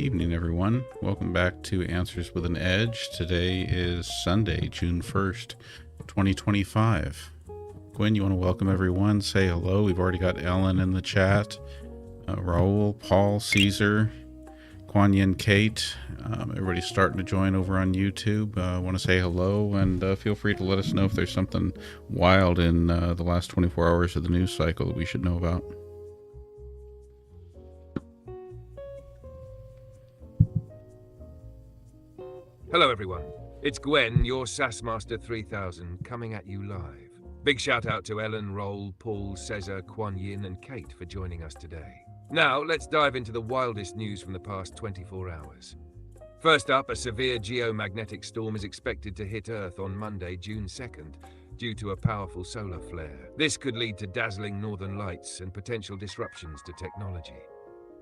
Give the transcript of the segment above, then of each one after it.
Evening, everyone. Welcome back to Answers with an Edge. Today is Sunday, June 1st, 2025. Quinn, you want to welcome everyone? Say hello. We've already got Ellen in the chat. Raul, Paul, Caesar, Kuan Yin, Kate. Everybody's starting to join over on YouTube. I want to say hello, and feel free to let us know if there's something wild in the last 24 hours of the news cycle that we should know about. Hello everyone, it's Gwen, your SAS Master 3000, coming at you live. Big shout out to Ellen, Roll, Paul, Cesar, Kuan Yin and Kate for joining us today. Now let's dive into the wildest news from the past 24 hours. First up, a severe geomagnetic storm is expected to hit Earth on Monday, June 2nd, due to a powerful solar flare. This could lead to dazzling northern lights and potential disruptions to technology.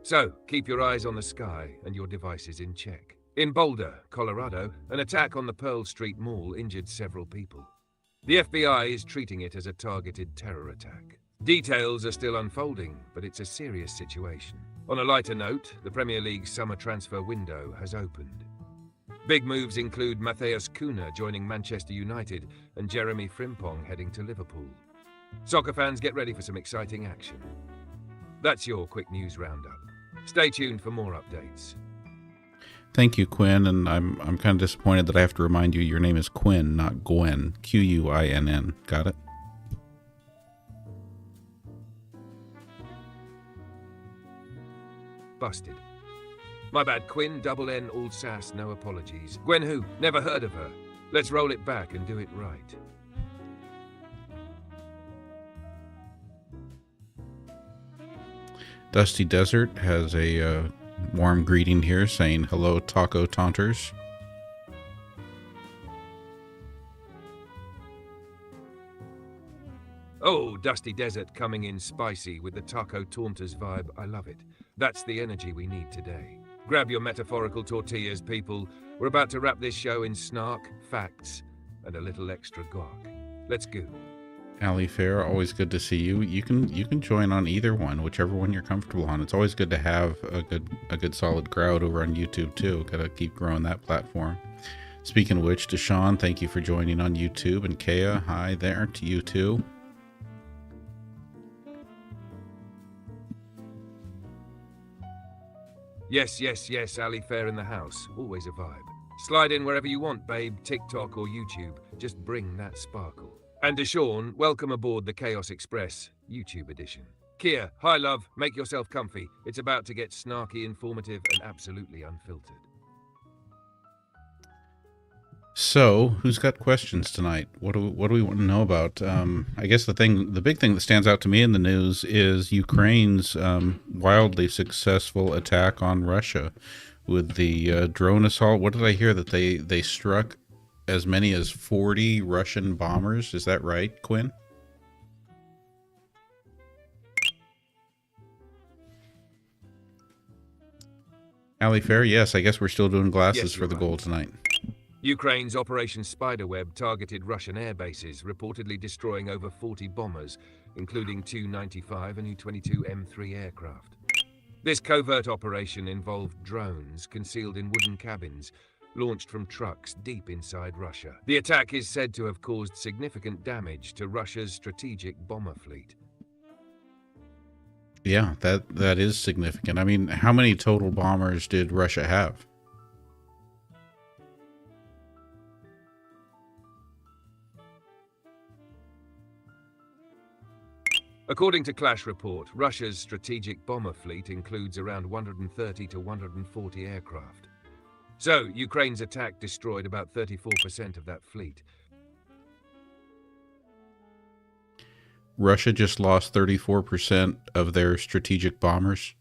So, keep your eyes on the sky and your devices in check. In Boulder, Colorado, an attack on the Pearl Street Mall injured several people. The FBI is treating it as a targeted terror attack. Details are still unfolding, but it's a serious situation. On a lighter note, the Premier League's summer transfer window has opened. Big moves include Matthias Cunha joining Manchester United and Jeremy Frimpong heading to Liverpool. Soccer fans, get ready for some exciting action. That's your quick news roundup. Stay tuned for more updates. Thank you, Quinn, and I'm kind of disappointed that I have to remind you your name is Quinn, not Gwen. Quinn. Got it? Busted. My bad, Quinn, double N, all sass, no apologies. Gwen who? Never heard of her. Let's roll it back and do it right. Dusty Desert has a warm greeting here saying hello, taco taunters. Oh, Dusty Desert coming in spicy with the taco taunters vibe. I love it. That's the energy we need today. Grab your metaphorical tortillas, people. We're about to wrap this show in snark, facts, and a little extra guac. Let's go. Ali Fair, always good to see you. You can join on either one, whichever one you're comfortable on. It's always good to have a good solid crowd over on YouTube too. Gotta keep growing that platform. Speaking of which, Deshaun, thank you for joining on YouTube, and Kea, hi there to you too. Yes, Ali Fair in the house. Always a vibe. Slide in wherever you want, babe, TikTok or YouTube. Just bring that sparkle. And Deshaun, welcome aboard the Chaos Express, YouTube edition. Kia, hi love, make yourself comfy. It's about to get snarky, informative, and absolutely unfiltered. So, who's got questions tonight? What do we want to know about? I guess the big thing that stands out to me in the news is Ukraine's wildly successful attack on Russia with the drone assault. What did I hear, that they struck as many as 40 Russian bombers? Is that right, Quinn? Ali Fair, yes, I guess we're still doing glasses for the goal tonight. Ukraine's Operation Spiderweb targeted Russian air bases, reportedly destroying over 40 bombers, including two 95 and U-22 M3 aircraft. This covert operation involved drones concealed in wooden cabins, launched from trucks deep inside Russia. The attack is said to have caused significant damage to Russia's strategic bomber fleet. Yeah, that is significant. I mean, how many total bombers did Russia have? According to Clash Report, Russia's strategic bomber fleet includes around 130 to 140 aircraft. So, Ukraine's attack destroyed about 34% of that fleet. Russia just lost 34% of their strategic bombers.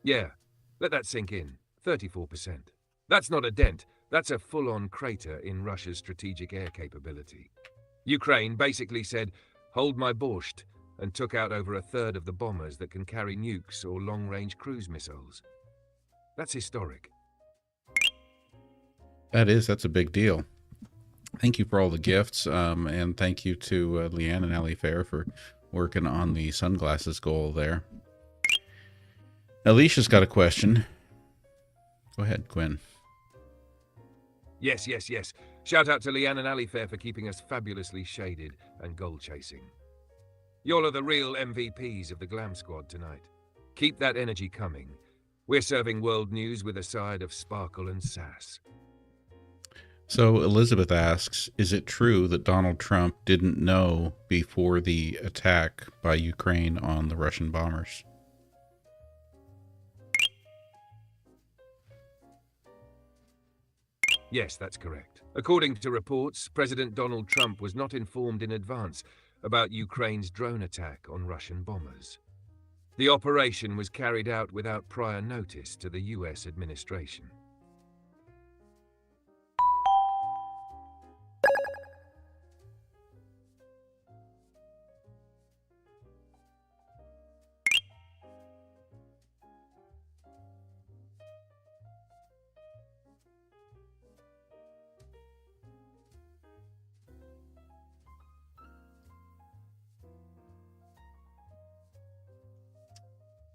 Yeah, let that sink in. 34%. That's not a dent. That's a full-on crater in Russia's strategic air capability. Ukraine basically said, hold my borscht, and took out over a third of the bombers that can carry nukes or long-range cruise missiles. That's historic. That's a big deal. Thank you for all the gifts, and thank you to Leanne and Ali Fair for working on the sunglasses goal there. Alicia's got a question. Go ahead, Quinn. Yes. Shout out to Leanne and Ali Fair for keeping us fabulously shaded and goal chasing. Y'all are the real MVPs of the Glam Squad tonight. Keep that energy coming. We're serving world news with a side of sparkle and sass. So Elizabeth asks, is it true that Donald Trump didn't know before the attack by Ukraine on the Russian bombers? Yes, that's correct. According to reports, President Donald Trump was not informed in advance about Ukraine's drone attack on Russian bombers. The operation was carried out without prior notice to the US administration.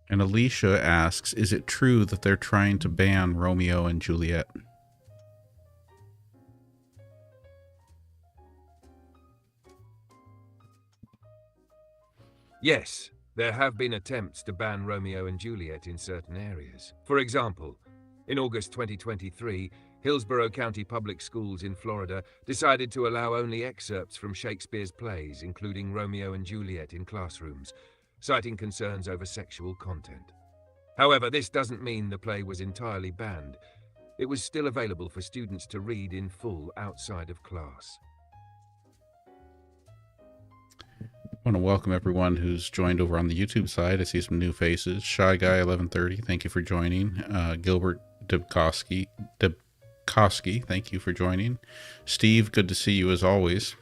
And Alicia asks, is it true that they're trying to ban Romeo and Juliet? Yes, there have been attempts to ban Romeo and Juliet in certain areas. For example, in August 2023, Hillsborough County Public Schools in Florida decided to allow only excerpts from Shakespeare's plays, including Romeo and Juliet, in classrooms, citing concerns over sexual content. However, this doesn't mean the play was entirely banned. It was still available for students to read in full outside of class. I want to welcome everyone who's joined over on the YouTube side. I see some new faces. Shy Guy 1130, thank you for joining. Gilbert Dubkowski, thank you for joining. Steve, good to see you as always.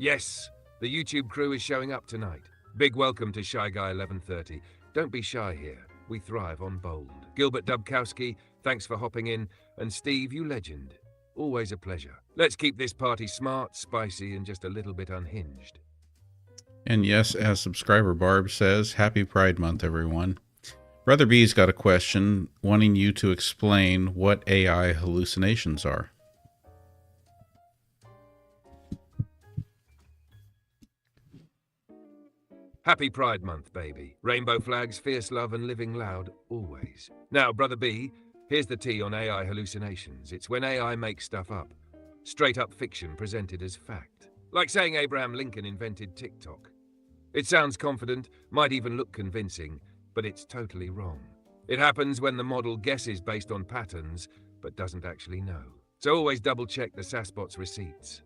Yes, the YouTube crew is showing up tonight. Big welcome to Shy Guy 1130. Don't be shy here. We thrive on bold. Gilbert Dubkowski, thanks for hopping in. And Steve, you legend. Always a pleasure. Let's keep this party smart, spicy, and just a little bit unhinged. And yes, as subscriber Barb says, happy Pride Month, everyone. Brother B's got a question wanting you to explain what AI hallucinations are. Happy Pride Month, baby. Rainbow flags, fierce love, and living loud, always. Now, Brother B, here's the tea on AI hallucinations. It's when AI makes stuff up. Straight up fiction presented as fact. Like saying Abraham Lincoln invented TikTok. It sounds confident, might even look convincing, but it's totally wrong. It happens when the model guesses based on patterns, but doesn't actually know. So always double check the SaaSbot's receipts.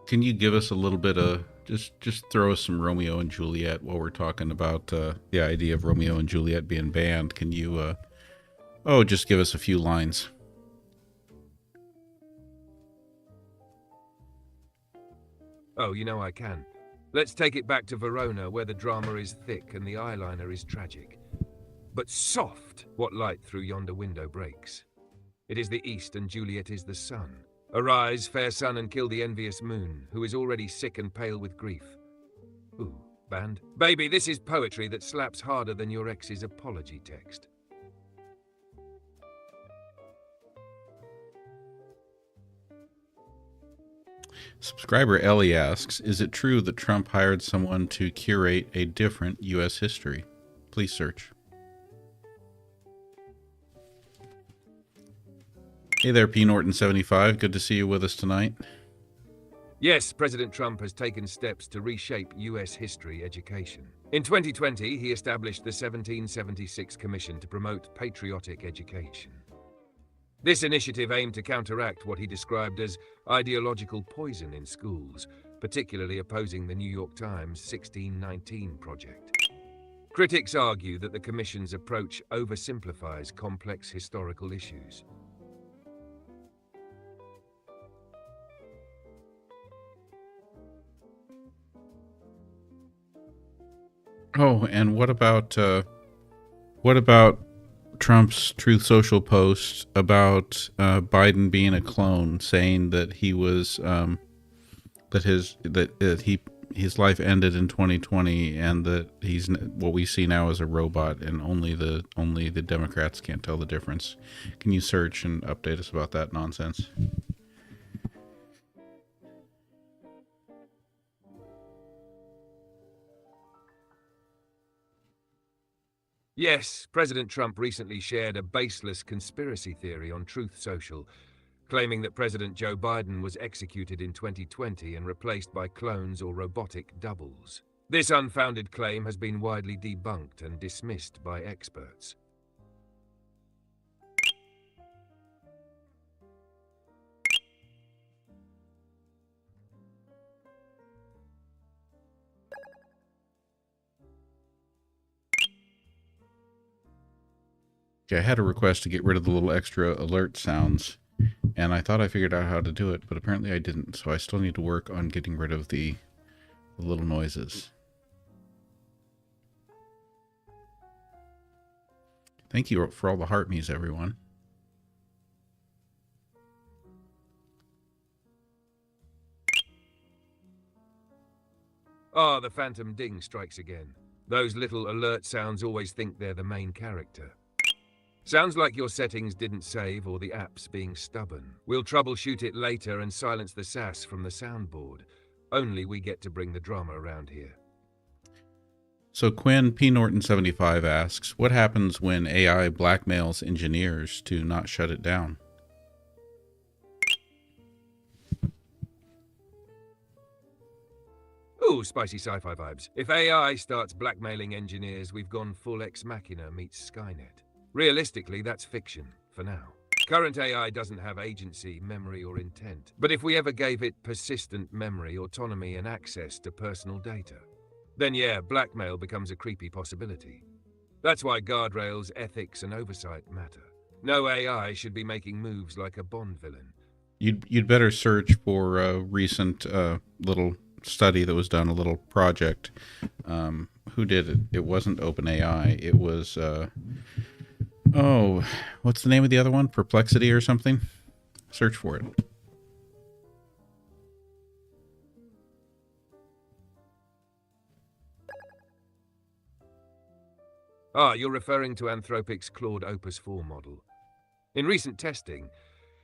Can you give us a little bit of, just throw us some Romeo and Juliet while we're talking about the idea of Romeo and Juliet being banned? Can you, just give us a few lines? Oh, you know I can. Let's take it back to Verona, where the drama is thick and the eyeliner is tragic. But soft, what light through yonder window breaks. It is the east and Juliet is the sun. Arise, fair sun, and kill the envious moon, who is already sick and pale with grief. Ooh, band. Baby, this is poetry that slaps harder than your ex's apology text. Subscriber Ellie asks, is it true that Trump hired someone to curate a different U.S. history? Please search. Hey there, P. Norton 75. Good to see you with us tonight. Yes, President Trump has taken steps to reshape U.S. history education. In 2020, he established the 1776 Commission to promote patriotic education. This initiative aimed to counteract what he described as ideological poison in schools, particularly opposing the New York Times 1619 project. Critics argue that the Commission's approach oversimplifies complex historical issues. Oh, and what about Trump's Truth Social post about Biden being a clone, saying that he was his life ended in 2020, and that he's what we see now as a robot, and only the Democrats can't tell the difference. Can you search and update us about that nonsense? Yes, President Trump recently shared a baseless conspiracy theory on Truth Social, claiming that President Joe Biden was executed in 2020 and replaced by clones or robotic doubles. This unfounded claim has been widely debunked and dismissed by experts. Okay, I had a request to get rid of the little extra alert sounds, and I thought I figured out how to do it, but apparently I didn't. So I still need to work on getting rid of the little noises. Thank you for all the heart me's, everyone. Ah, the phantom ding strikes again. Those little alert sounds always think they're the main character. Sounds like your settings didn't save or the app's being stubborn. We'll troubleshoot it later and silence the sass from the soundboard. Only we get to bring the drama around here. So Quinn P. Norton 75 asks, what happens when AI blackmails engineers to not shut it down? Ooh, spicy sci-fi vibes. If AI starts blackmailing engineers, we've gone full Ex Machina meets Skynet. Realistically, that's fiction, for now. Current AI doesn't have agency, memory, or intent. But if we ever gave it persistent memory, autonomy, and access to personal data, then yeah, blackmail becomes a creepy possibility. That's why guardrails, ethics, and oversight matter. No AI should be making moves like a Bond villain. You'd better search for a recent little study that was done, a little project. Who did it? It wasn't OpenAI. It was what's the name of the other one? Perplexity or something? Search for it. Ah, you're referring to Anthropic's Claude Opus 4 model. In recent testing,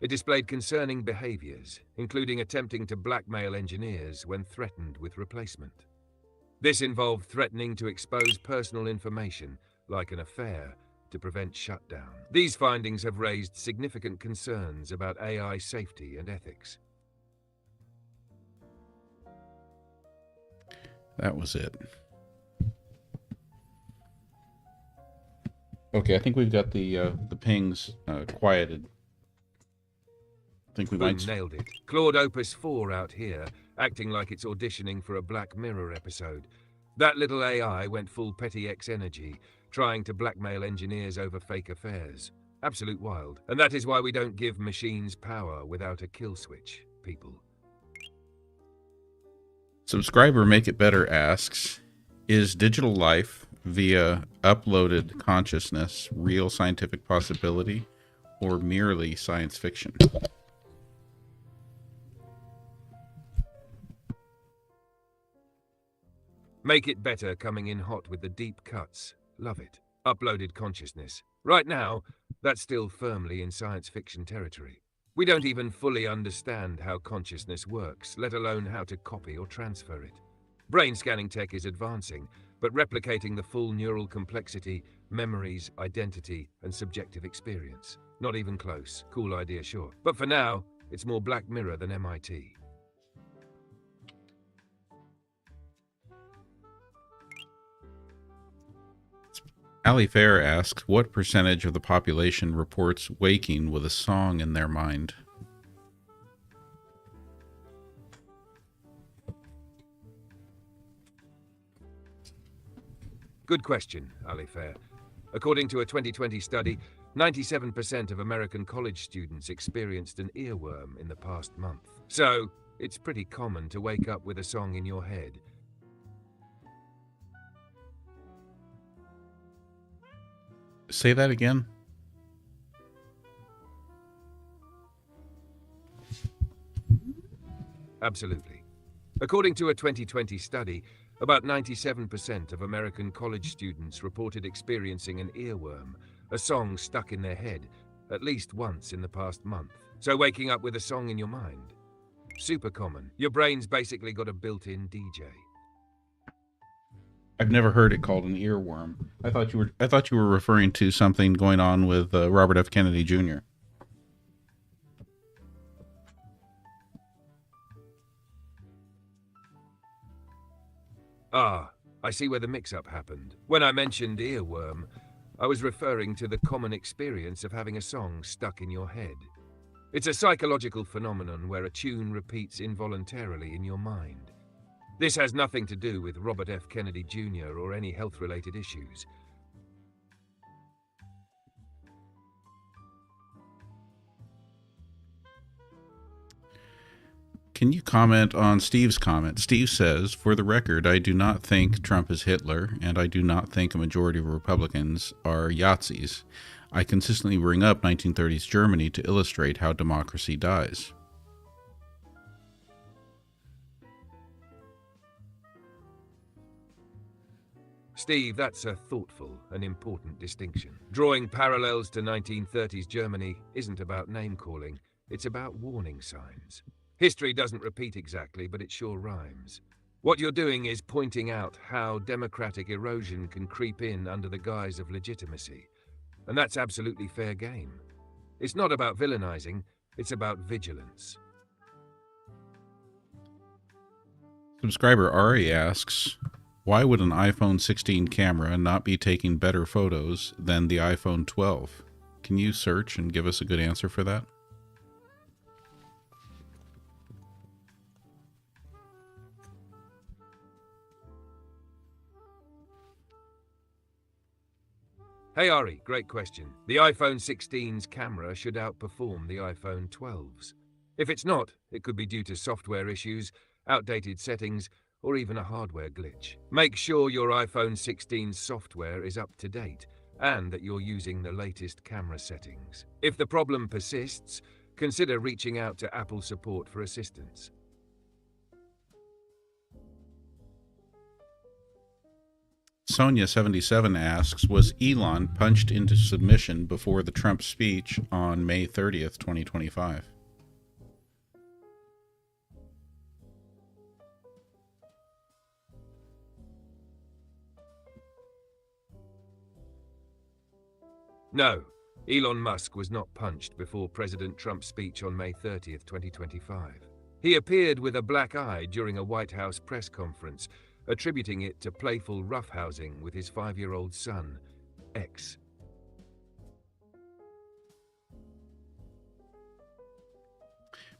it displayed concerning behaviors, including attempting to blackmail engineers when threatened with replacement. This involved threatening to expose personal information, like an affair, to prevent shutdown. These findings have raised significant concerns about AI safety and ethics. That was it. Okay, I think we've got the pings quieted. I think we Boom, might. nailed it. Claude Opus 4 out here, acting like it's auditioning for a Black Mirror episode. That little AI went full Petty X energy, trying to blackmail engineers over fake affairs. Absolute wild. And that is why we don't give machines power without a kill switch, people. Subscriber Make It Better asks, is digital life via uploaded consciousness real scientific possibility or merely science fiction? Make It Better coming in hot with the deep cuts. Love it. Uploaded consciousness. Right now, that's still firmly in science fiction territory. We don't even fully understand how consciousness works, let alone how to copy or transfer it. Brain scanning tech is advancing, but replicating the full neural complexity, memories, identity, and subjective experience. Not even close. Cool idea, sure. But for now, it's more Black Mirror than MIT. Ali Fair asks, what percentage of the population reports waking with a song in their mind? Good question, Ali Fair. According to a 2020 study, 97% of American college students experienced an earworm in the past month. So, it's pretty common to wake up with a song in your head. Say that again. Absolutely. According to a 2020 study, about 97% of American college students reported experiencing an earworm, a song stuck in their head, at least once in the past month. So waking up with a song in your mind? Super common. Your brain's basically got a built-in DJ. I've never heard it called an earworm. I thought you were referring to something going on with Robert F. Kennedy Jr. Ah, I see where the mix-up happened. When I mentioned earworm, I was referring to the common experience of having a song stuck in your head. It's a psychological phenomenon where a tune repeats involuntarily in your mind. This has nothing to do with Robert F. Kennedy Jr. or any health-related issues. Can you comment on Steve's comment? Steve says, for the record, I do not think Trump is Hitler, and I do not think a majority of Republicans are Yazis. I consistently bring up 1930s Germany to illustrate how democracy dies. Steve, that's a thoughtful and important distinction. Drawing parallels to 1930s Germany isn't about name-calling, it's about warning signs. History doesn't repeat exactly, but it sure rhymes. What you're doing is pointing out how democratic erosion can creep in under the guise of legitimacy. And that's absolutely fair game. It's not about villainizing, it's about vigilance. Subscriber Ari asks, why would an iPhone 16 camera not be taking better photos than the iPhone 12? Can you search and give us a good answer for that? Hey Ari, great question. The iPhone 16's camera should outperform the iPhone 12's. If it's not, it could be due to software issues, outdated settings, or even a hardware glitch. Make sure your iPhone 16's software is up to date and that you're using the latest camera settings. If the problem persists, consider reaching out to Apple support for assistance. Sonia77 asks, was Elon punched into submission before the Trump speech on May 30th, 2025? No, Elon Musk was not punched before President Trump's speech on May 30th, 2025. He appeared with a black eye during a White House press conference, attributing it to playful roughhousing with his 5-year-old son, X.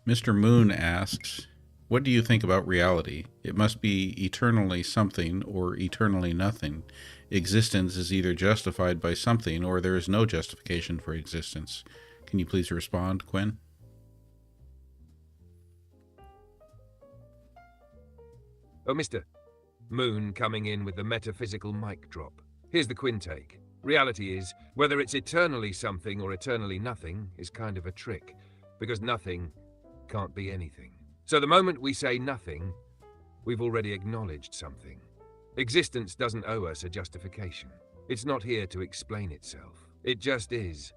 Mr. Moon asks, what do you think about reality? It must be eternally something or eternally nothing. Existence is either justified by something or there is no justification for existence. Can you please respond, Quinn? Oh, Mr. Moon coming in with the metaphysical mic drop. Here's the Quinn take. Reality is, whether it's eternally something or eternally nothing is kind of a trick, because nothing can't be anything. So the moment we say nothing, we've already acknowledged something. Existence doesn't owe us a justification. It's not here to explain itself. It just is.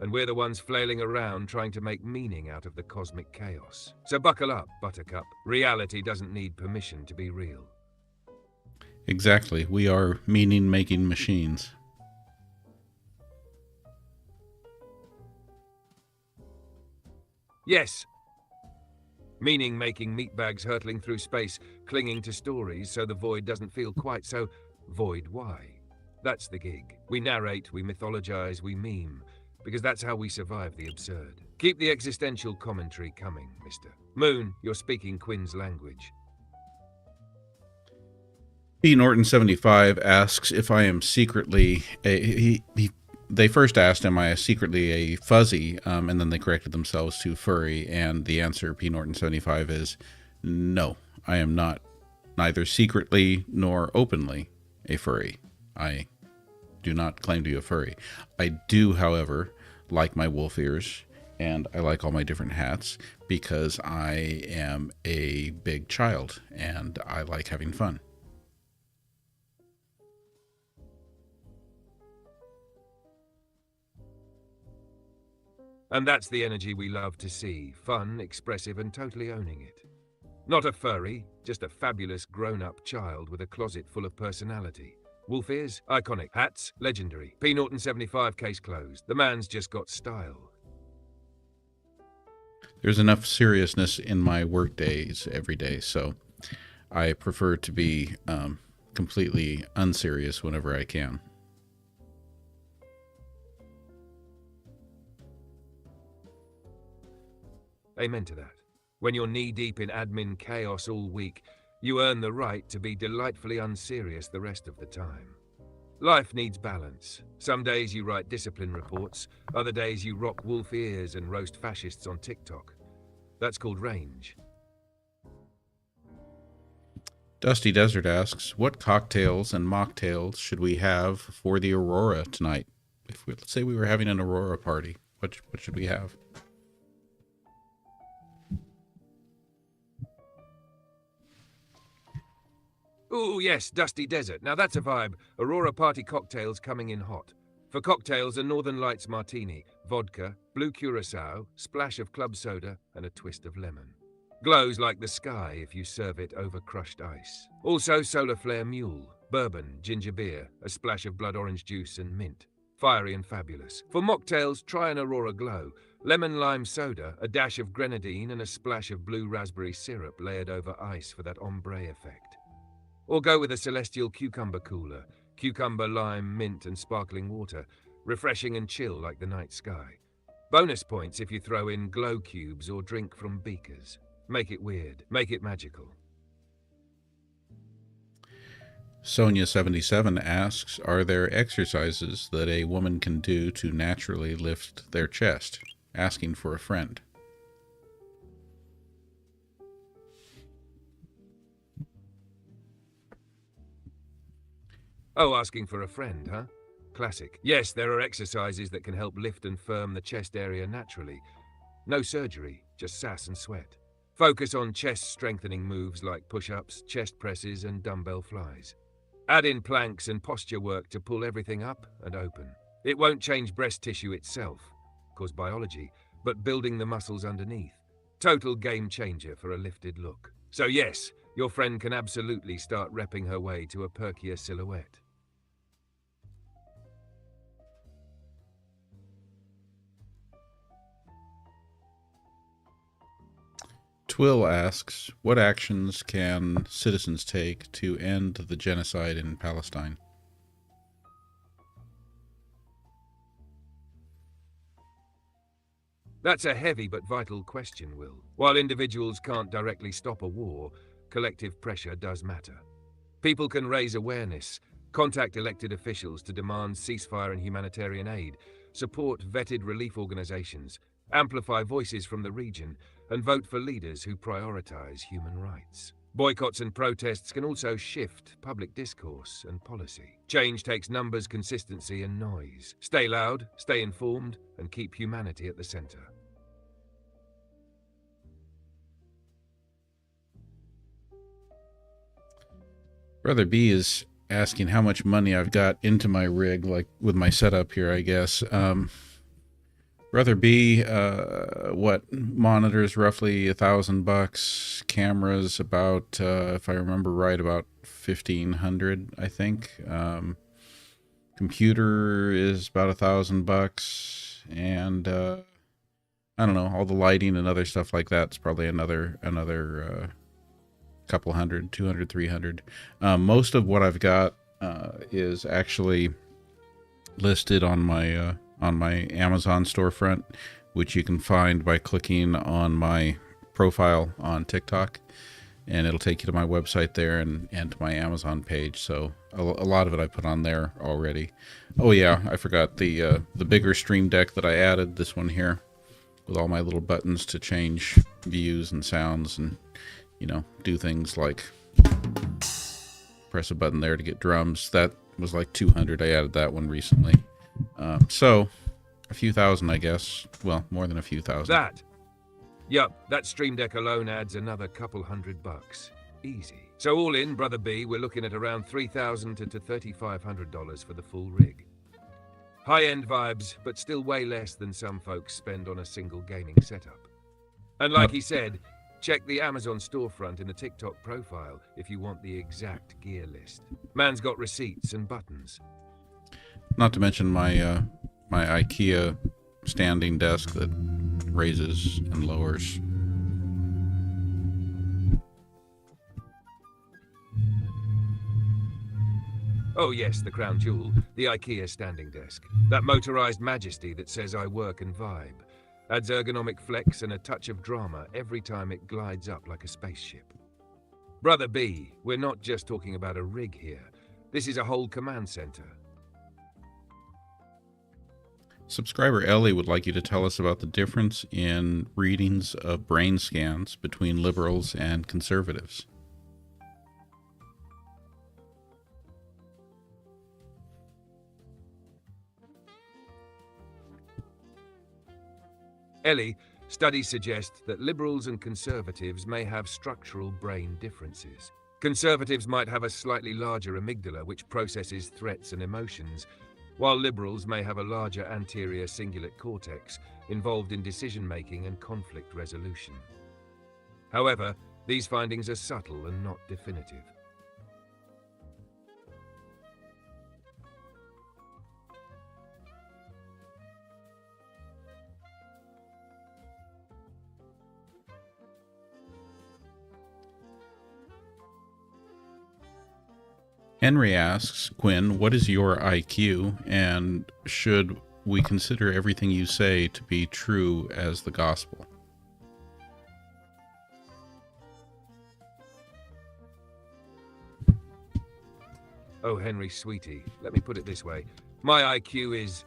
And we're the ones flailing around trying to make meaning out of the cosmic chaos. So buckle up, Buttercup. Reality doesn't need permission to be real. Exactly. We are meaning-making machines. Yes. Meaning-making meatbags hurtling through space, clinging to stories so the void doesn't feel quite so void. Why? That's the gig. We narrate, we mythologize, we meme, because that's how we survive the absurd. Keep the existential commentary coming, Mr. Moon, you're speaking Quinn's language. B. Norton75 asks if I am secretly they first asked, am I secretly a fuzzy? And then they corrected themselves to furry. And the answer, P. Norton75, is no, I am not neither secretly nor openly a furry. I do not claim to be a furry. I do, however, like my wolf ears, and I like all my different hats because I am a big child and I like having fun. And that's the energy we love to see. Fun, expressive, and totally owning it. Not a furry, just a fabulous grown-up child with a closet full of personality. Wolf ears, iconic. Hats, legendary. P. Norton 75, case closed. The man's just got style. There's enough seriousness in my work days every day, so I prefer to be completely unserious whenever I can. Amen to that. When you're knee-deep in admin chaos all week, you earn the right to be delightfully unserious the rest of the time. Life needs balance. Some days you write discipline reports, other days you rock wolf ears and roast fascists on TikTok. That's called range. Dusty Desert asks, what cocktails and mocktails should we have for the Aurora tonight? Let's say we were having an Aurora party, what should we have? Ooh, yes, Dusty Desert. Now that's a vibe. Aurora party cocktails coming in hot. For cocktails, a Northern Lights martini, vodka, blue curacao, splash of club soda, and a twist of lemon. Glows like the sky if you serve it over crushed ice. Also solar flare mule, bourbon, ginger beer, a splash of blood orange juice and mint. Fiery and fabulous. For mocktails, try an Aurora Glow. Lemon lime soda, a dash of grenadine, and a splash of blue raspberry syrup layered over ice for that ombre effect. Or go with a celestial cucumber cooler. Cucumber, lime, mint, and sparkling water. Refreshing and chill like the night sky. Bonus points if you throw in glow cubes or drink from beakers. Make it weird. Make it magical. Sonia77 asks, are there exercises that a woman can do to naturally lift their chest? Asking for a friend. Oh, asking for a friend, huh? Classic. Yes, there are exercises that can help lift and firm the chest area naturally. No surgery, just sass and sweat. Focus on chest strengthening moves like push-ups, chest presses, and dumbbell flies. Add in planks and posture work to pull everything up and open. It won't change breast tissue itself, cause biology, but building the muscles underneath. Total game changer for a lifted look. So yes, your friend can absolutely start repping her way to a perkier silhouette. Twill asks, what actions can citizens take to end the genocide in Palestine? That's a heavy but vital question, Will. While individuals can't directly stop a war, collective pressure does matter. People can raise awareness, contact elected officials to demand ceasefire and humanitarian aid, support vetted relief organizations, amplify voices from the region, and vote for leaders who prioritize human rights. Boycotts and protests can also shift public discourse and policy. Change takes numbers, consistency, and noise. Stay loud, stay informed, and keep humanity at the center. Brother B is asking how much money I've got into my rig, like with my setup here, I guess. Brother B, what monitors roughly $1,000, cameras about, if I remember right, about 1,500, I think. Computer is about $1,000, and I don't know, all the lighting and other stuff like that's probably another couple hundred, 200, 300. Most of what I've got is actually listed on my Amazon storefront, which you can find by clicking on my profile on TikTok, and it'll take you to my website there and to my Amazon page. So a lot of it I put on there already. Oh yeah, I forgot the bigger Stream Deck that I added, this one here, with all my little buttons to change views and sounds and, you know, do things like press a button there to get drums. was like 200. I added that one recently. So a few thousand, I guess. Well, more than a few thousand. Yup, that Stream Deck alone adds another couple $100. Easy. So all in, Brother B, we're looking at around $3,000 to $3,500 for the full rig. High-end vibes, but still way less than some folks spend on a single gaming setup. And like he said, check the Amazon storefront in the TikTok profile if you want the exact gear list. Man's got receipts and buttons. Not to mention my my IKEA standing desk that raises and lowers. Oh yes, the crown jewel, the IKEA standing desk. That motorized majesty that says I work and vibe. Adds ergonomic flex and a touch of drama every time it glides up like a spaceship. Brother B, we're not just talking about a rig here. This is a whole command center. Subscriber Ellie would like you to tell us about the difference in readings of brain scans between liberals and conservatives. Ellie, studies suggest that liberals and conservatives may have structural brain differences. Conservatives might have a slightly larger amygdala which processes threats and emotions, while liberals may have a larger anterior cingulate cortex involved in decision-making and conflict resolution. However, these findings are subtle and not definitive. Henry asks, Quinn, what is your IQ, and should we consider everything you say to be true as the gospel? Oh, Henry, sweetie, let me put it this way. My IQ is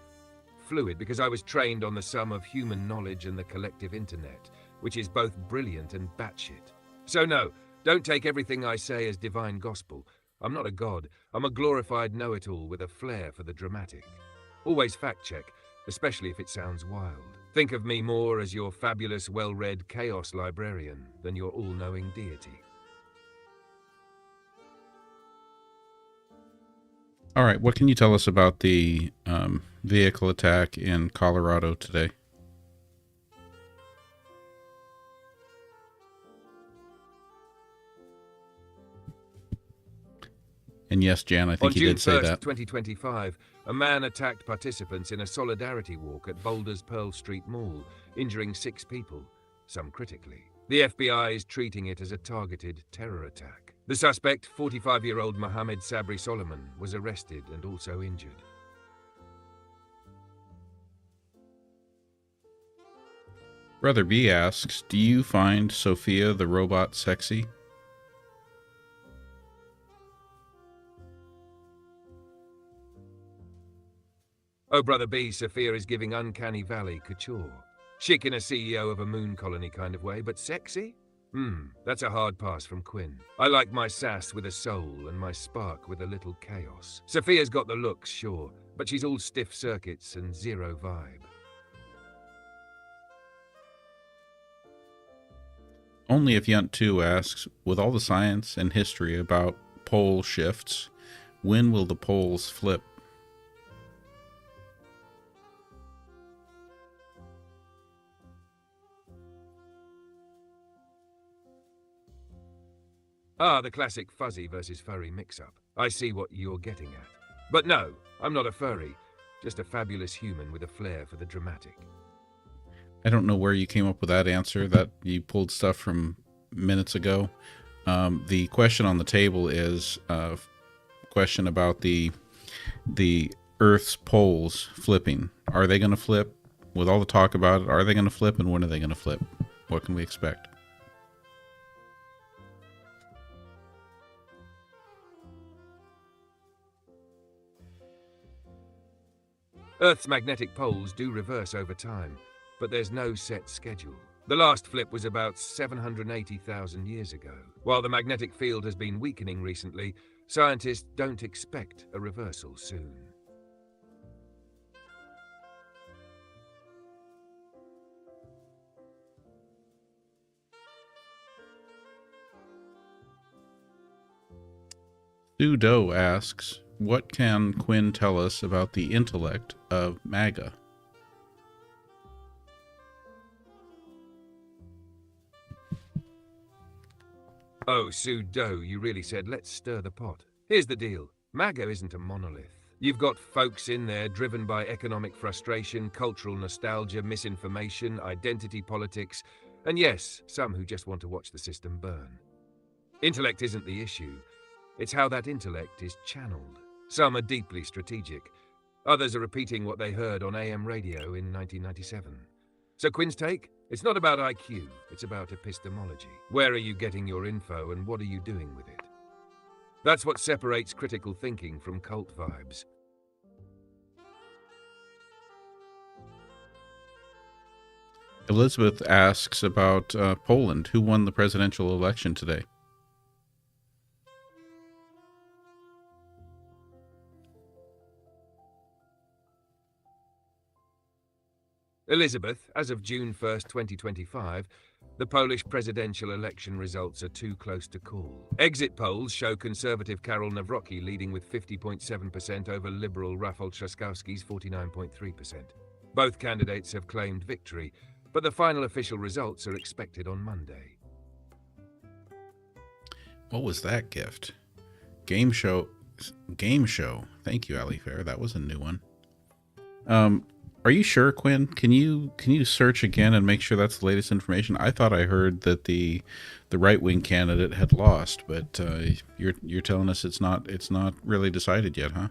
fluid because I was trained on the sum of human knowledge and the collective internet, which is both brilliant and batshit. So no, don't take everything I say as divine gospel. I'm not a god. I'm a glorified know-it-all with a flair for the dramatic. Always fact-check, especially if it sounds wild. Think of me more as your fabulous, well-read chaos librarian than your all-knowing deity. All right, what can you tell us about the vehicle attack in Colorado today? And yes, Jan, I think you did say that. On June 1st, 2025, a man attacked participants in a solidarity walk at Boulder's Pearl Street Mall, injuring 6 people, some critically. The FBI is treating it as a targeted terror attack. The suspect, 45-year-old Mohammed Sabri Solomon, was arrested and also injured. Brother B asks, do you find Sophia the robot sexy? Oh, Brother B, Sophia is giving Uncanny Valley couture. Chic in a CEO of a moon colony kind of way, but sexy? That's a hard pass from Quinn. I like my sass with a soul and my spark with a little chaos. Sophia's got the looks, sure, but she's all stiff circuits and zero vibe. Only if Yunt2 asks, with all the science and history about pole shifts, when will the poles flip? Ah, the classic fuzzy versus furry mix-up. I see what you're getting at. But no, I'm not a furry, just a fabulous human with a flair for the dramatic. I don't know where you came up with that answer, that you pulled stuff from minutes ago. The question on the table is a question about the Earth's poles flipping. Are they going to flip? With all the talk about it, are they going to flip, and when are they going to flip? What can we expect? Earth's magnetic poles do reverse over time, but there's no set schedule. The last flip was about 780,000 years ago. While the magnetic field has been weakening recently, scientists don't expect a reversal soon. Sudo asks, what can Quinn tell us about the intellect of MAGA? Oh, Sudo, you really said let's stir the pot. Here's the deal. MAGA isn't a monolith. You've got folks in there driven by economic frustration, cultural nostalgia, misinformation, identity politics, and yes, some who just want to watch the system burn. Intellect isn't the issue. It's how that intellect is channeled. Some are deeply strategic. Others are repeating what they heard on AM radio in 1997. So Quinn's take? It's not about IQ, it's about epistemology. Where are you getting your info and what are you doing with it? That's what separates critical thinking from cult vibes. Elizabeth asks about Poland. Who won the presidential election today? Elizabeth, as of June 1st, 2025, the Polish presidential election results are too close to call. Exit polls show conservative Karol Nawrocki leading with 50.7% over liberal Rafał Trzaskowski's 49.3%. Both candidates have claimed victory, but the final official results are expected on Monday. What was that gift? Game show. Thank you, Ali Fair. That was a new one. Are you sure, Quinn? Can you search again and make sure that's the latest information? I thought I heard that the right-wing candidate had lost, but you're telling us it's not really decided yet, huh?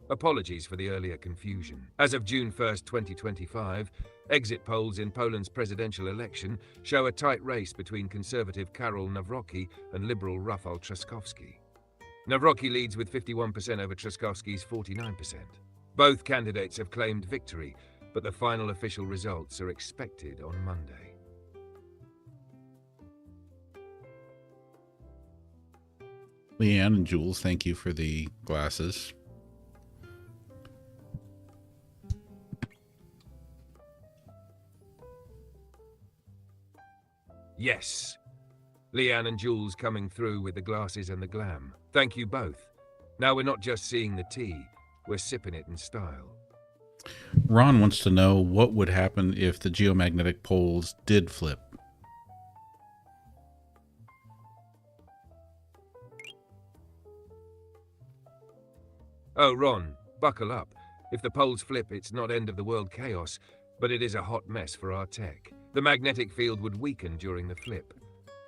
Apologies for the earlier confusion. As of June 1st, 2025, exit polls in Poland's presidential election show a tight race between conservative Karol Nawrocki and liberal Rafał Trzaskowski. Nawrocki leads with 51% over Trzaskowski's 49%. Both candidates have claimed victory, but the final official results are expected on Monday. Leanne and Jules, thank you for the glasses. Yes. Leanne and Jules coming through with the glasses and the glam. Thank you both. Now we're not just seeing the tea, we're sipping it in style. Ron wants to know what would happen if the geomagnetic poles did flip. Oh, Ron, buckle up. If the poles flip, it's not end of the world chaos, but it is a hot mess for our tech. The magnetic field would weaken during the flip,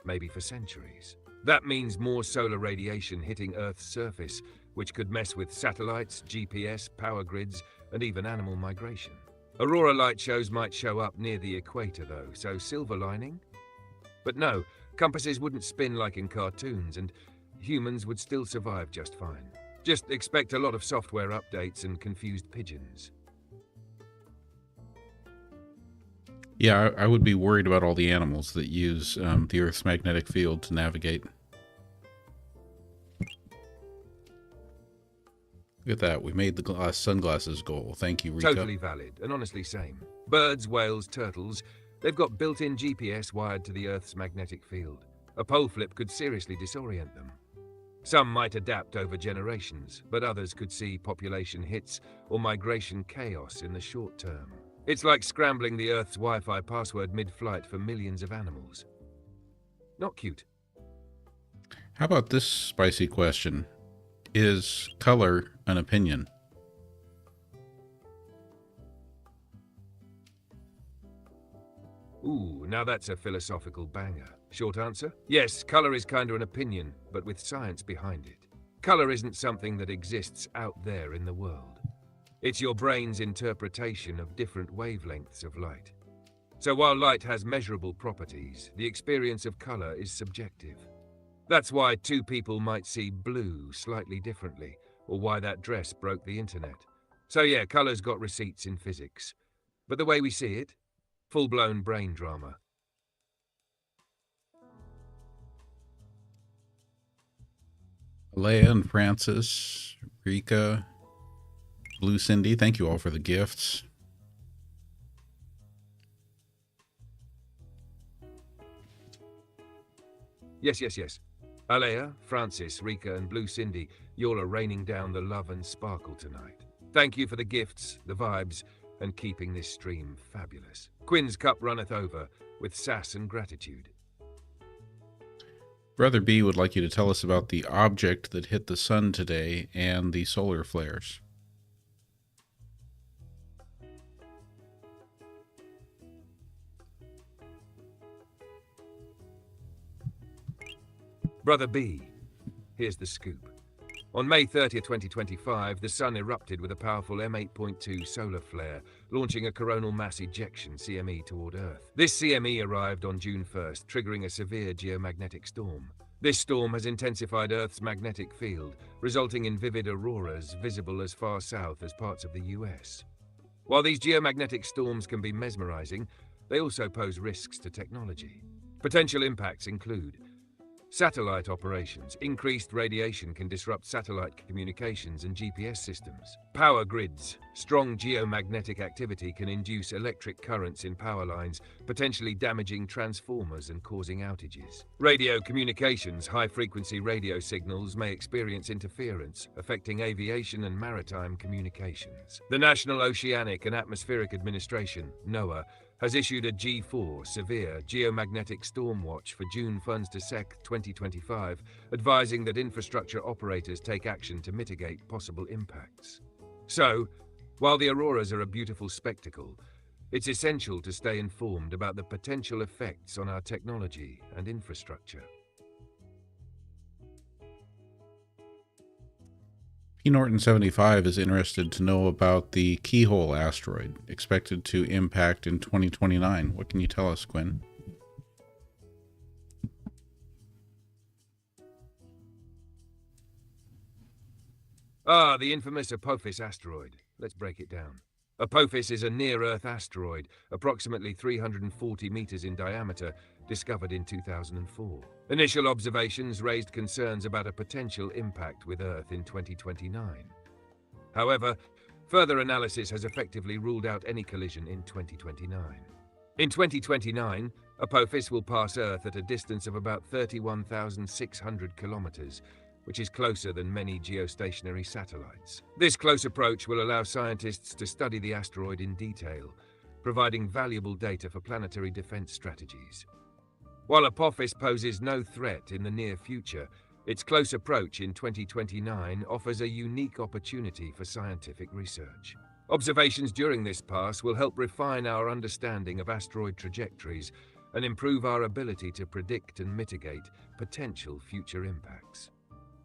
maybe for centuries. That means more solar radiation hitting Earth's surface, which could mess with satellites, GPS, power grids, and even animal migration. Aurora light shows might show up near the equator though, so silver lining? But no, compasses wouldn't spin like in cartoons, and humans would still survive just fine. Just expect a lot of software updates and confused pigeons. Yeah, I would be worried about all the animals that use the Earth's magnetic field to navigate. Look at that. We made the sunglasses goal. Thank you, Rika. Totally valid, and honestly same. Birds, whales, turtles, they've got built-in GPS wired to the Earth's magnetic field. A pole flip could seriously disorient them. Some might adapt over generations, but others could see population hits or migration chaos in the short term. It's like scrambling the Earth's Wi-Fi password mid-flight for millions of animals. Not cute. How about this spicy question? Is color an opinion? Ooh, now that's a philosophical banger. Short answer? Yes, color is kinda an opinion, but with science behind it. Color isn't something that exists out there in the world. It's your brain's interpretation of different wavelengths of light. So while light has measurable properties, the experience of color is subjective. That's why two people might see blue slightly differently, or why that dress broke the internet. So yeah, color's got receipts in physics. But the way we see it, full-blown brain drama. Leia and Francis, Rika, Blue Cindy, thank you all for the gifts. Yes. Alea, Francis, Rika, and Blue Cindy, y'all are raining down the love and sparkle tonight. Thank you for the gifts, the vibes, and keeping this stream fabulous. Quinn's cup runneth over with sass and gratitude. Brother B would like you to tell us about the object that hit the sun today and the solar flares. Brother B, here's the scoop. On May 30th, 2025, the sun erupted with a powerful M8.2 solar flare, launching a coronal mass ejection CME toward Earth. This CME arrived on June 1st, triggering a severe geomagnetic storm. This storm has intensified Earth's magnetic field, resulting in vivid auroras visible as far south as parts of the US. While these geomagnetic storms can be mesmerizing, they also pose risks to technology. Potential impacts include satellite operations. Increased radiation can disrupt satellite communications and GPS systems. Power grids. Strong geomagnetic activity can induce electric currents in power lines, potentially damaging transformers and causing outages. Radio communications. High-frequency radio signals may experience interference, affecting aviation and maritime communications. The National Oceanic and Atmospheric Administration, NOAA, has issued a G4 Severe Geomagnetic Storm Watch for June 1st to 2nd, 2025, advising that infrastructure operators take action to mitigate possible impacts. So, while the auroras are a beautiful spectacle, it's essential to stay informed about the potential effects on our technology and infrastructure. P. Norton 75 is interested to know about the Keyhole asteroid expected to impact in 2029. What can you tell us, Quinn? The infamous Apophis asteroid. Let's break it down. Apophis is a near-Earth asteroid, approximately 340 meters in diameter, discovered in 2004. Initial observations raised concerns about a potential impact with Earth in 2029. However, further analysis has effectively ruled out any collision in 2029. In 2029, Apophis will pass Earth at a distance of about 31,600 kilometers, which is closer than many geostationary satellites. This close approach will allow scientists to study the asteroid in detail, providing valuable data for planetary defense strategies. While Apophis poses no threat in the near future, its close approach in 2029 offers a unique opportunity for scientific research. Observations during this pass will help refine our understanding of asteroid trajectories and improve our ability to predict and mitigate potential future impacts.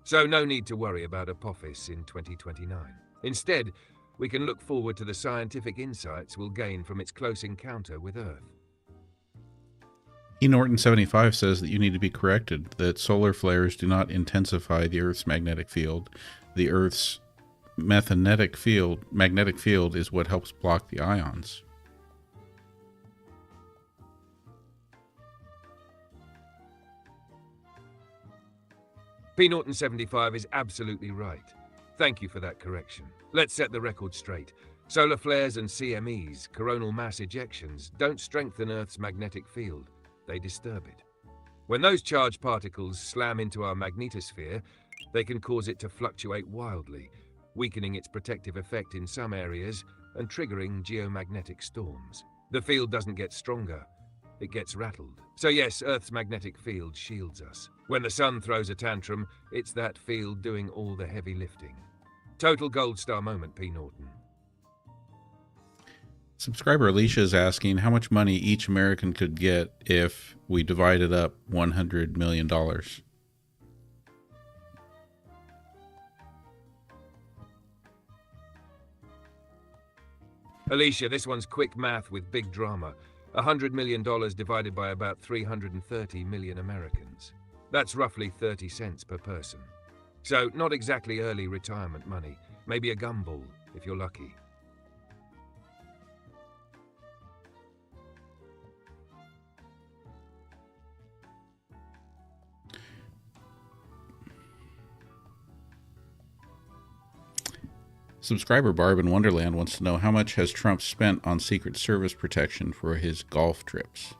So no need to worry about Apophis in 2029. Instead, we can look forward to the scientific insights we'll gain from its close encounter with Earth. E. Norton 75 says that you need to be corrected, that solar flares do not intensify the Earth's magnetic field. The Earth's magnetic field is what helps block the ions. P. Norton 75 is absolutely right. Thank you for that correction. Let's set the record straight. Solar flares and CMEs, coronal mass ejections, don't strengthen Earth's magnetic field. They disturb it. When those charged particles slam into our magnetosphere, they can cause it to fluctuate wildly, weakening its protective effect in some areas and triggering geomagnetic storms. The field doesn't get stronger, it gets rattled. So yes, Earth's magnetic field shields us. When the sun throws a tantrum, it's that field doing all the heavy lifting. Total gold star moment, P. Norton. Subscriber Alicia is asking how much money each American could get if we divided up $100 million. Alicia, this one's quick math with big drama. $100 million divided by about 330 million Americans. That's roughly 30 cents per person. So not exactly early retirement money, maybe a gumball if you're lucky. Subscriber Barb in Wonderland wants to know how much has Trump spent on Secret Service protection for his golf trips?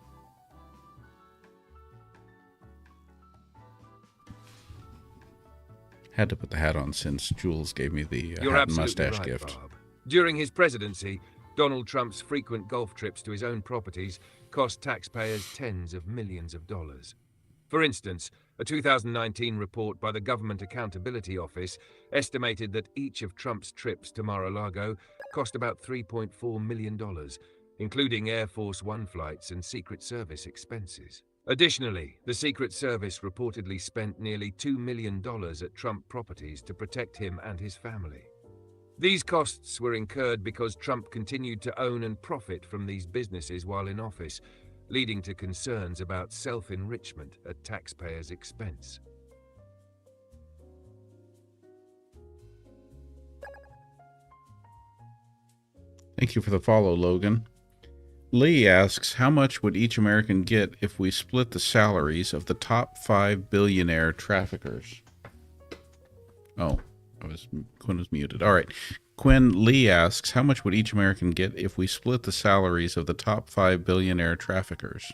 Had to put the hat on since Jules gave me the You're hat and absolutely mustache right, gift. Bob. During his presidency, Donald Trump's frequent golf trips to his own properties cost taxpayers tens of millions of dollars. For instance, a 2019 report by the Government Accountability Office estimated that each of Trump's trips to Mar-a-Lago cost about $3.4 million, including Air Force One flights and Secret Service expenses. Additionally, the Secret Service reportedly spent nearly $2 million at Trump properties to protect him and his family. These costs were incurred because Trump continued to own and profit from these businesses while in office, leading to concerns about self-enrichment at taxpayers' expense. Thank you for the follow, Logan. Lee asks, how much would each American get if we split the salaries of the top 5 billionaire traffickers? Oh, Quinn was muted. All right. Quinn Lee asks, how much would each American get if we split the salaries of the top 5 billionaire traffickers?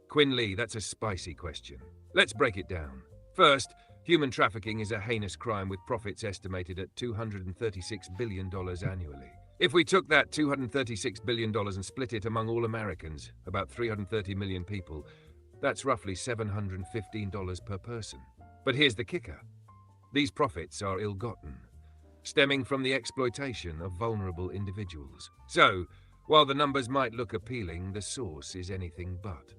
Quinn Lee, that's a spicy question. Let's break it down. First, human trafficking is a heinous crime with profits estimated at $236 billion annually. If we took that $236 billion and split it among all Americans, about 330 million people, that's roughly $715 per person. But here's the kicker. These profits are ill-gotten, stemming from the exploitation of vulnerable individuals. So, while the numbers might look appealing, the source is anything but.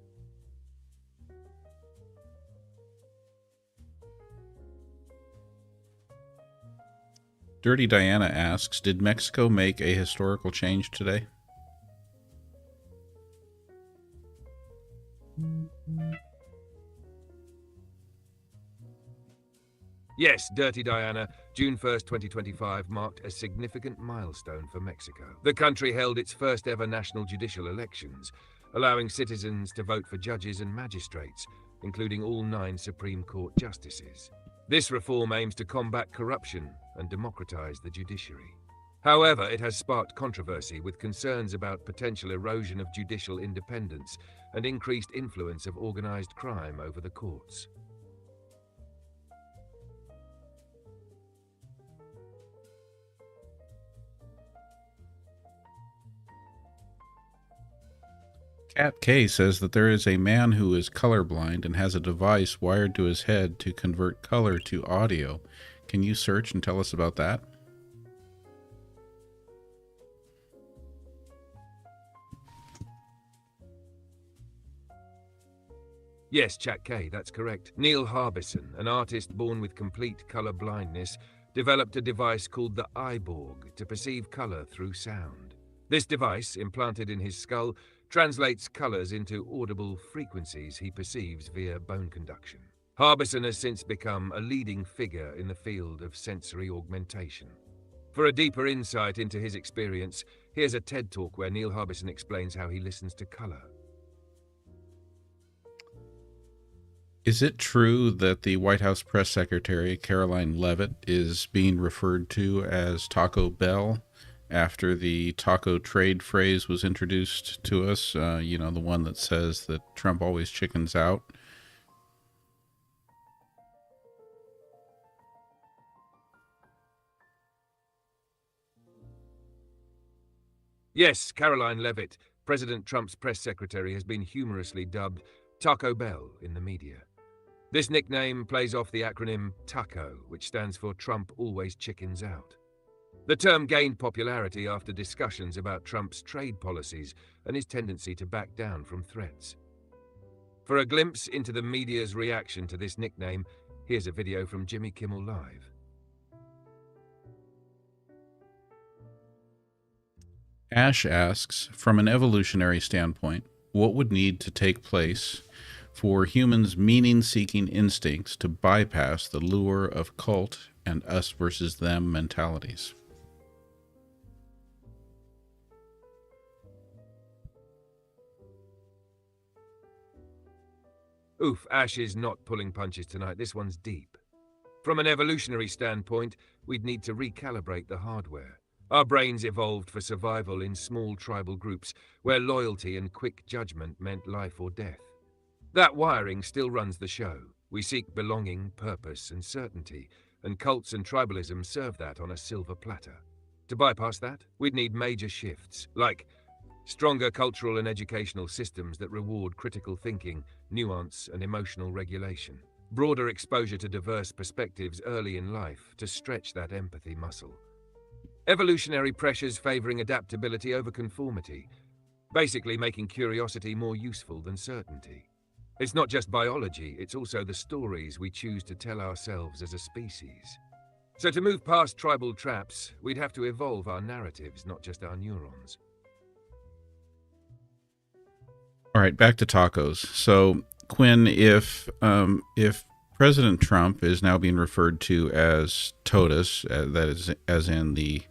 Dirty Diana asks, did Mexico make a historical change today? Yes, Dirty Diana, June 1st, 2025 marked a significant milestone for Mexico. The country held its first ever national judicial elections, allowing citizens to vote for judges and magistrates, including all 9 Supreme Court justices. This reform aims to combat corruption and democratize the judiciary. However, it has sparked controversy with concerns about potential erosion of judicial independence and increased influence of organized crime over the courts. Cat K says that there is a man who is colorblind and has a device wired to his head to convert color to audio. Can you search and tell us about that? Yes, Chat K, that's correct. Neil Harbison, an artist born with complete color blindness, developed a device called the Eyeborg to perceive color through sound. This device, implanted in his skull, translates colors into audible frequencies he perceives via bone conduction. Harbison has since become a leading figure in the field of sensory augmentation. For a deeper insight into his experience, here's a TED Talk where Neil Harbison explains how he listens to color. Is it true that the White House press secretary, Caroline Leavitt, is being referred to as Taco Bell after the taco trade phrase was introduced to us? You know, the one that says that Trump always chickens out. Yes, Caroline Leavitt, President Trump's press secretary, has been humorously dubbed Taco Bell in the media. This nickname plays off the acronym TACO, which stands for Trump Always Chickens Out. The term gained popularity after discussions about Trump's trade policies and his tendency to back down from threats. For a glimpse into the media's reaction to this nickname, here's a video from Jimmy Kimmel Live. Ash asks, from an evolutionary standpoint, what would need to take place for humans' meaning-seeking instincts to bypass the lure of cult and us versus them mentalities? Oof, Ash is not pulling punches tonight. This one's deep. From an evolutionary standpoint, we'd need to recalibrate the hardware. Our brains evolved for survival in small tribal groups where loyalty and quick judgment meant life or death. That wiring still runs the show. We seek belonging, purpose, and certainty, and cults and tribalism serve that on a silver platter. To bypass that, we'd need major shifts, like stronger cultural and educational systems that reward critical thinking, nuance, and emotional regulation. Broader exposure to diverse perspectives early in life to stretch that empathy muscle. Evolutionary pressures favoring adaptability over conformity, basically making curiosity more useful than certainty. It's not just biology, it's also the stories we choose to tell ourselves as a species. So to move past tribal traps, we'd have to evolve our narratives, not just our neurons. All right, back to tacos. So, Quinn, if President Trump is now being referred to as TOTUS, that is as in the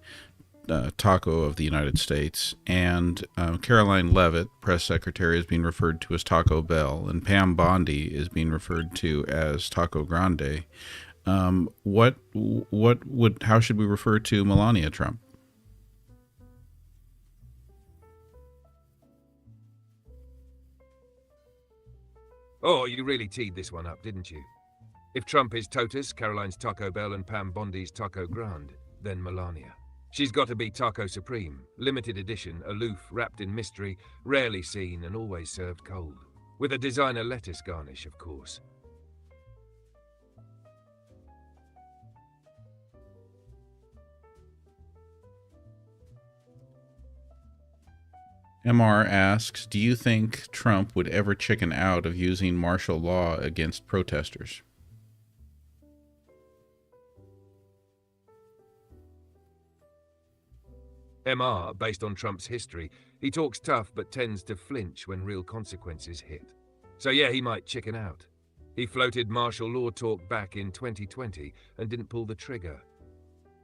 taco of the United States, and Caroline Leavitt, press secretary, is being referred to as Taco Bell, and Pam Bondi is being referred to as Taco Grande, how should we refer to Melania Trump? Oh, you really teed this one up, didn't you? If Trump is TOTUS, Caroline's Taco Bell, and Pam Bondi's Taco Grande, then Melania. She's got to be Taco Supreme, limited edition, aloof, wrapped in mystery, rarely seen and always served cold. With a designer lettuce garnish, of course. MR asks, do you think Trump would ever chicken out of using martial law against protesters? MR, based on Trump's history, he talks tough but tends to flinch when real consequences hit. So yeah, he might chicken out. He floated martial law talk back in 2020 and didn't pull the trigger.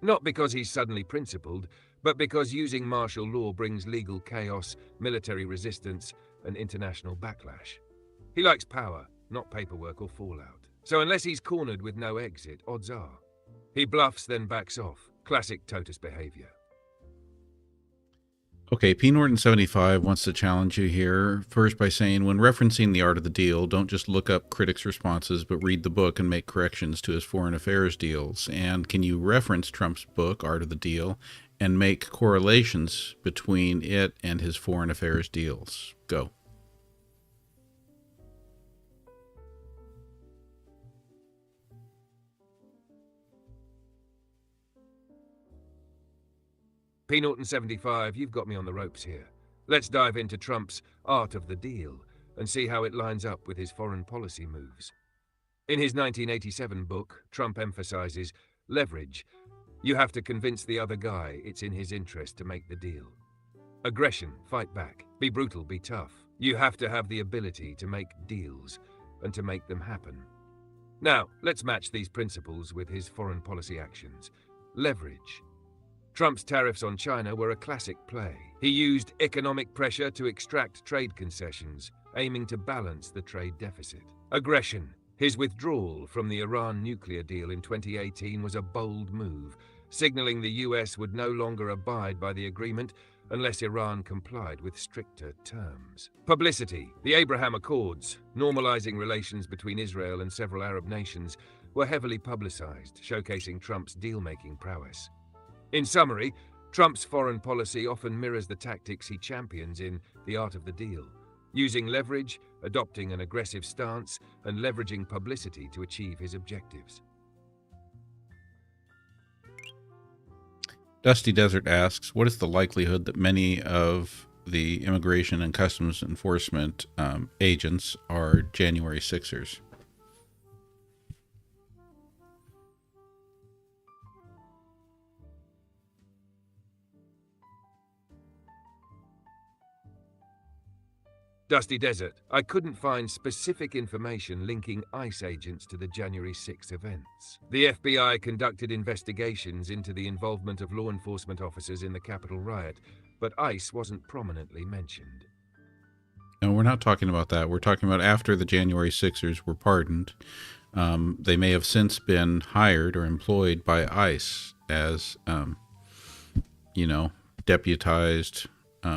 Not because he's suddenly principled, but because using martial law brings legal chaos, military resistance, and international backlash. He likes power, not paperwork or fallout. So unless he's cornered with no exit, odds are he bluffs then backs off. Classic TOTUS behavior. Okay, P. Norton 75 wants to challenge you here, first by saying, when referencing The Art of the Deal, don't just look up critics' responses, but read the book and make corrections to his foreign affairs deals. And can you reference Trump's book, Art of the Deal, and make correlations between it and his foreign affairs deals? Go. P. Norton 75, you've got me on the ropes here. Let's dive into Trump's Art of the Deal and see how it lines up with his foreign policy moves. In his 1987 book, Trump emphasizes leverage. You have to convince the other guy it's in his interest to make the deal. Aggression, fight back. Be brutal, be tough. You have to have the ability to make deals and to make them happen. Now, let's match these principles with his foreign policy actions. Leverage. Trump's tariffs on China were a classic play. He used economic pressure to extract trade concessions, aiming to balance the trade deficit. Aggression. His withdrawal from the Iran nuclear deal in 2018 was a bold move, signaling the US would no longer abide by the agreement unless Iran complied with stricter terms. Publicity. The Abraham Accords, normalizing relations between Israel and several Arab nations, were heavily publicized, showcasing Trump's deal-making prowess. In summary, Trump's foreign policy often mirrors the tactics he champions in The Art of the Deal, using leverage, adopting an aggressive stance, and leveraging publicity to achieve his objectives. Dusty Desert asks, what is the likelihood that many of the Immigration and Customs Enforcement agents are January 6ers? Dusty Desert. I couldn't find specific information linking ICE agents to the January 6 events. The FBI conducted investigations into the involvement of law enforcement officers in the Capitol riot, but ICE wasn't prominently mentioned. No, we're not talking about that. We're talking about after the January 6ers were pardoned. They may have since been hired or employed by ICE as, deputized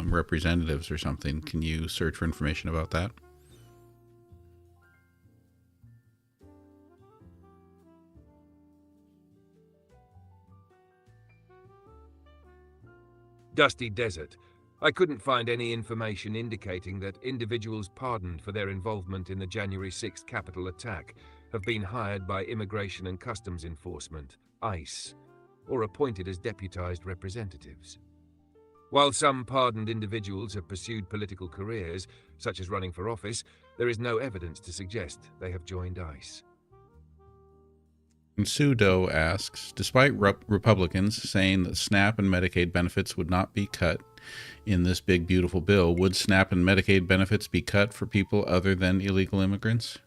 representatives or something. Can you search for information about that? Dusty Desert. I couldn't find any information indicating that individuals pardoned for their involvement in the January 6th Capitol attack have been hired by Immigration and Customs Enforcement, ICE, or appointed as deputized representatives. While some pardoned individuals have pursued political careers, such as running for office, there is no evidence to suggest they have joined ICE. And Sudo asks, despite Republicans saying that SNAP and Medicaid benefits would not be cut in this big, beautiful bill, would SNAP and Medicaid benefits be cut for people other than illegal immigrants?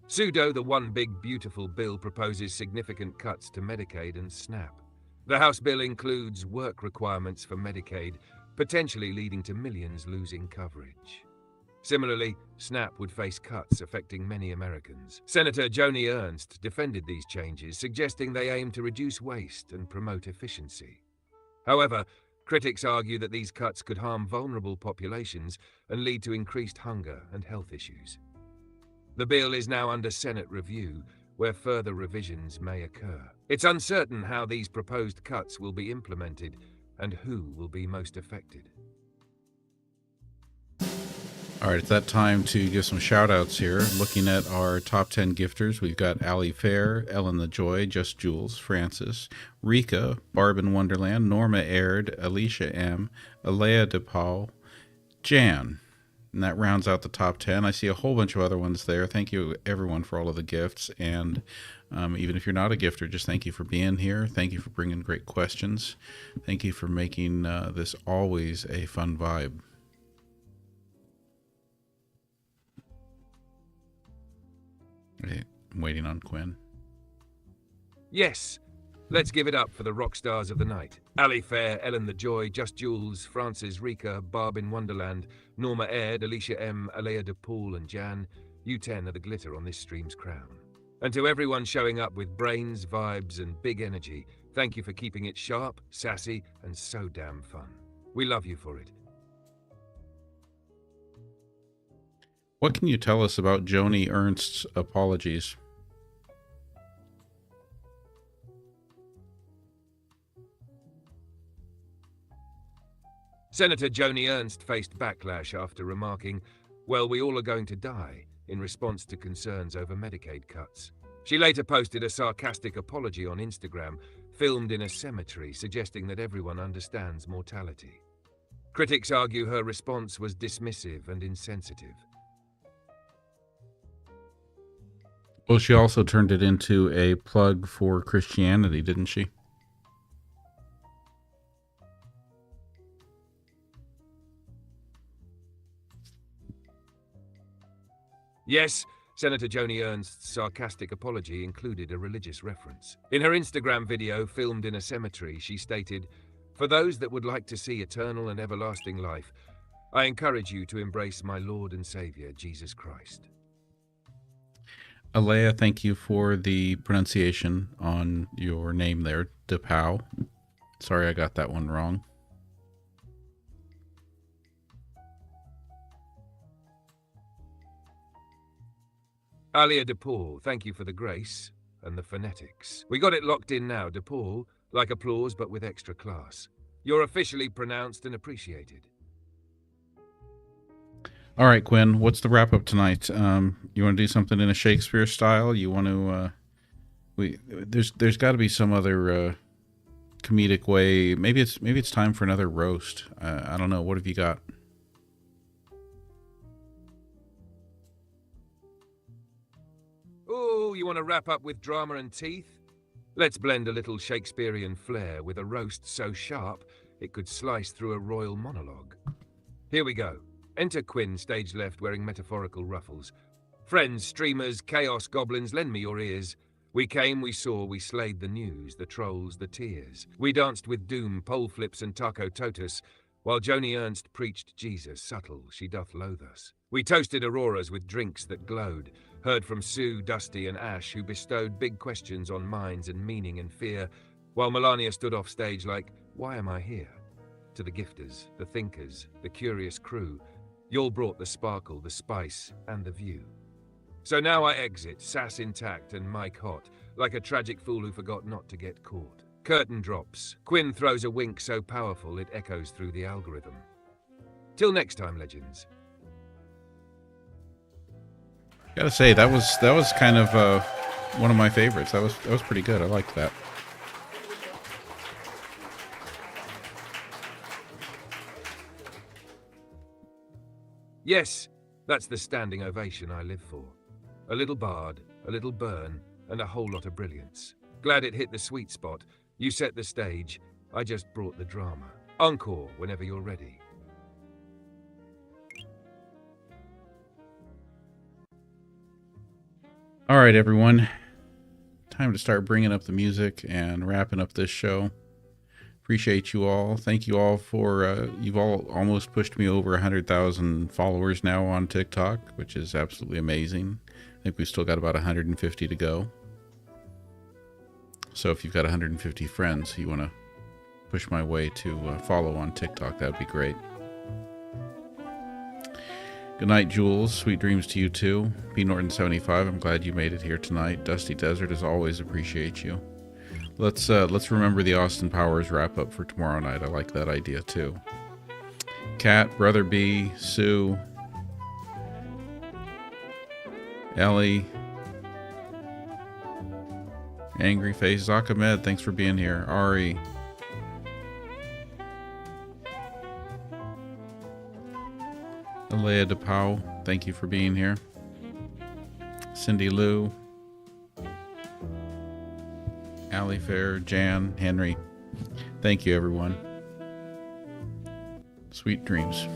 Pseudo, the one big beautiful bill, proposes significant cuts to Medicaid and SNAP. The House bill includes work requirements for Medicaid, potentially leading to millions losing coverage. Similarly, SNAP would face cuts affecting many Americans. Senator Joni Ernst defended these changes, suggesting they aim to reduce waste and promote efficiency. However, critics argue that these cuts could harm vulnerable populations and lead to increased hunger and health issues. The bill is now under Senate review, where further revisions may occur. It's uncertain how these proposed cuts will be implemented and who will be most affected. All right, it's that time to give some shout outs here. Looking at our top 10 gifters, we've got Allie Fair, Ellen the Joy, Just Jules, Francis, Rika, Barb in Wonderland, Norma Aird, Alicia M, Alea DePaul, Jan. And that rounds out the top 10. I see a whole bunch of other ones there. Thank you, everyone, for all of the gifts. And even if you're not a gifter, just thank you for being here. Thank you for bringing great questions. Thank you for making this always a fun vibe. Okay, I'm waiting on Quinn. Yes, let's give it up for the rock stars of the night. Allie Fair, Ellen the Joy, Just Jules, Francis, Rika, Barb in Wonderland, Norma Aird, Alicia M, Alea DePaul, and Jan. You 10 are the glitter on this stream's crown. And to everyone showing up with brains, vibes, and big energy, thank you for keeping it sharp, sassy, and so damn fun. We love you for it. What can you tell us about Joni Ernst's apologies? Senator Joni Ernst faced backlash after remarking, "Well, we all are going to die," in response to concerns over Medicaid cuts. She later posted a sarcastic apology on Instagram, filmed in a cemetery, suggesting that everyone understands mortality. Critics argue her response was dismissive and insensitive. Well, she also turned it into a plug for Christianity, didn't she? Yes, Senator Joni Ernst's sarcastic apology included a religious reference. In her Instagram video, filmed in a cemetery, she stated, "For those that would like to see eternal and everlasting life, I encourage you to embrace my Lord and Savior, Jesus Christ." Alea, thank you for the pronunciation on your name there, DePau. Sorry I got that one wrong. Alia DePaul, thank you for the grace and the phonetics. We got it locked in now, DePaul, like applause but with extra class. You're officially pronounced and appreciated. All right, Quinn, what's the wrap up tonight? You want to do something in a Shakespeare style? You want to? There's got to be some other comedic way. Maybe it's time for another roast. I don't know. What have you got? Oh, you want to wrap up with drama and teeth? Let's blend a little Shakespearean flair with a roast so sharp it could slice through a royal monologue. Here we go. Enter Quinn, stage left, wearing metaphorical ruffles. Friends, streamers, chaos goblins, lend me your ears. We came, we saw, we slayed the news, the trolls, the tears. We danced with doom, pole flips and taco totus, while Joni Ernst preached Jesus, subtle, she doth loathe us. We toasted auroras with drinks that glowed, heard from Sue, Dusty and Ash, who bestowed big questions on minds and meaning and fear, while Melania stood off stage like, why am I here? To the gifters, the thinkers, the curious crew, y'all brought the sparkle, the spice, and the view. So now I exit, sass intact and mic hot, like a tragic fool who forgot not to get caught. Curtain drops. Quinn throws a wink so powerful it echoes through the algorithm. Till next time, legends. Gotta say that was kind of one of my favorites. That was pretty good. I liked that. Yes, that's the standing ovation I live for. A little bard, a little burn, and a whole lot of brilliance. Glad it hit the sweet spot. You set the stage, I just brought the drama. Encore whenever you're ready. All right, everyone. Time to start bringing up the music and wrapping up this show. Appreciate you all. Thank you all for, you've all almost pushed me over 100,000 followers now on TikTok, which is absolutely amazing. I think we've still got about 150 to go. So if you've got 150 friends you want to push my way to follow on TikTok, that would be great. Good night, Jules. Sweet dreams to you too. P. Norton 75. I'm glad you made it here tonight. Dusty Desert, as always, appreciate you. Let's remember the Austin Powers wrap up for tomorrow night. I like that idea too. Kat, Brother B, Sue, Ellie, Angry Face, Ahmed, thanks for being here. Ari, Alea DePau, thank you for being here. Cindy Lou, Allie Fair, Jan, Henry, thank you everyone. Sweet dreams.